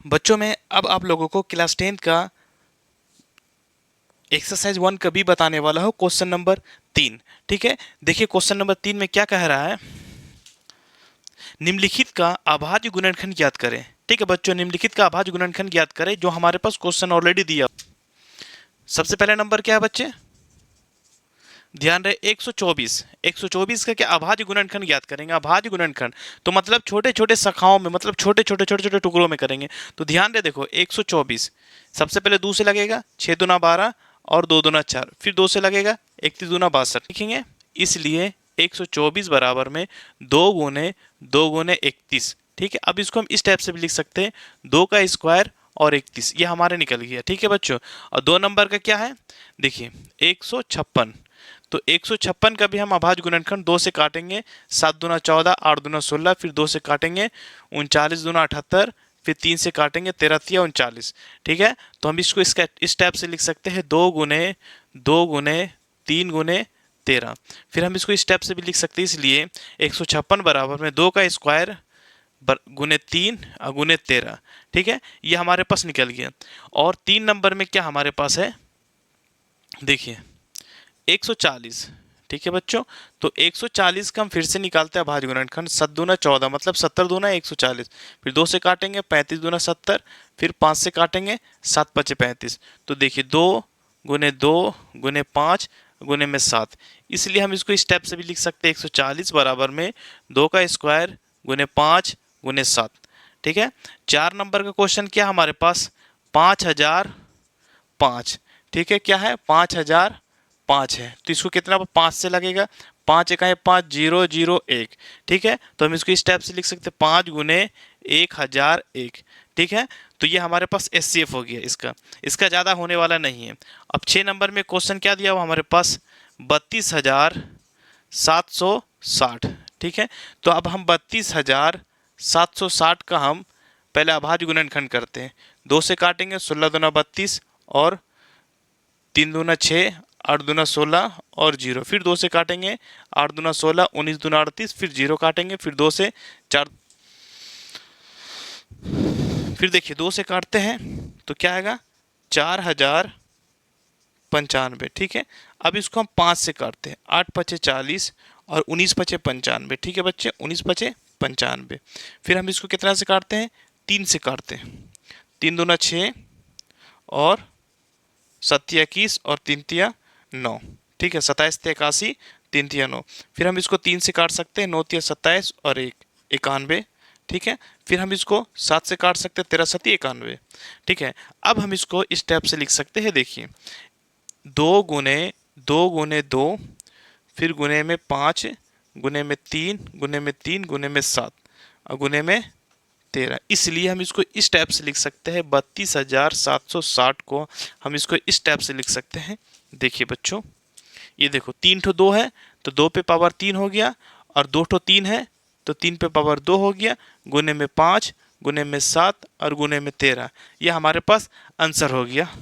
बच्चों में अब आप लोगों को क्लास 10th का एक्सरसाइज 1 का भी बताने वाला हो, क्वेश्चन नंबर 3। ठीक है, देखिए क्वेश्चन नंबर 3 में क्या कह रहा है। निम्नलिखित का अभाज्य गुणनखंड ज्ञात करें। ठीक है बच्चों, निम्नलिखित का अभाज्य गुणनखंड ज्ञात करें, जो हमारे पास क्वेश्चन ऑलरेडी दिया। सबसे पहला नंबर क्या है बच्चे, ध्यान रहे 124। 124 का क्या अभाज्य गुणनखंड ज्ञात करेंगे। अभाज्य गुणनखंड तो मतलब छोटे छोटे शाखाओं में, मतलब छोटे छोटे टुकड़ों में करेंगे। तो ध्यान रहे, देखो 124 सबसे पहले 2 से लगेगा, 6 दूना 12 और 2 दूना 4, फिर 2 से लगेगा 31 दूना 62 लिखेंगे। इसलिए 124 बराबर में 2 गुने 2 गुने 31। ठीक है, अब इसको हम इस टाइप से भी लिख सकते हैं, 2 का स्क्वायर और 31, ये हमारे निकल गया। ठीक है बच्चों, और 2 नंबर का क्या है, देखिए 156। तो 156 का भी हम अभाज्य गुणनखंड 2 से काटेंगे, 7 दूना 14, 8 दूना 16, फिर 2 से काटेंगे 39 दूना 78, फिर 3 से काटेंगे 13 तिया 39। ठीक है, तो हम इसको इस टाइप से लिख सकते हैं, 2 गुने 2 गुने 3 गुने 13। फिर हम इसको इस टाइप से भी लिख सकते हैं, इसलिए 156 बराबर में 2 का स्क्वायर गुने 3 गुने 13। ठीक है, ये हमारे पास निकल गया। और 3 नंबर में क्या हमारे पास है, देखिए 140। ठीक है बच्चों, तो 140 का हम फिर से निकालते हैं अभाज्य गुणनखंड। 7 दूना 14 मतलब 70 दूना 140, फिर 2 से काटेंगे 35 दूना 70, फिर 5 से काटेंगे 7 पचे 35। तो देखिए 2 गुने 5 गुने में 7, इसलिए हम इसको इस स्टेप से भी लिख सकते हैं, 140 बराबर में 2 का स्क्वायर गुने 5 गुने 7। ठीक है, 4 नंबर का क्वेश्चन क्या हमारे पास, 5005। ठीक है, क्या है 5005 है, तो इसको कितना 5 से लगेगा, 5 इकाई 5 0 0 1। ठीक है, तो हम इसको इस टाइप से लिख सकते हैं, 5 गुने 1001। ठीक है, तो ये हमारे पास एचसीएफ हो गया इसका। इसका ज़्यादा होने वाला नहीं है। अब 6 नंबर में क्वेश्चन क्या दिया हुआ हमारे पास, 32,760। ठीक है, तो अब हम 32,760 का हम पहले अभाज्य गुणनखंड करते हैं। 2 से काटेंगे, 16 दूना 32 और 3 दूना 6, 8 दूना 16 और 0, फिर 2 से काटेंगे, 8 दूना 16, 19 दूना 38, फिर 0 काटेंगे, फिर 2 से 4, फिर देखिए 2 से काटते हैं तो क्या आएगा, 4095। ठीक है, अब इसको हम 5 से काटते हैं, 8 पचे 40 और 19 पचे 95। ठीक है बच्चे, 19 पचे 95। फिर हम इसको कितना से काटते हैं, 3 से काटते हैं, 3 दूना 6 और 7 21 और 3 तिया 9। ठीक है, 27 तिया 81, 3 तिया 9। फिर हम इसको 3 से काट सकते हैं, 9 तिया 27 और 1 91। ठीक है, फिर हम इसको 7 से काट सकते हैं, 13 सती 91। ठीक है, अब हम इसको इस टाइप से लिख सकते हैं, देखिए 2 गुने 2, फिर गुने में 5, गुने में 3, गुने में 3, गुने में 7 और गुने में 13। इसलिए हम इसको इस टाइप से लिख सकते हैं, 32,760 को हम इसको इस टाइप से लिख सकते हैं। देखिए बच्चों, ये देखो 3 ठो 2 है तो 2 पे पावर 3 हो गया, और 2 ठो 3 है तो 3 पे पावर 2 हो गया, गुने में 5 गुने में 7 और गुने में 13। ये हमारे पास आंसर हो गया।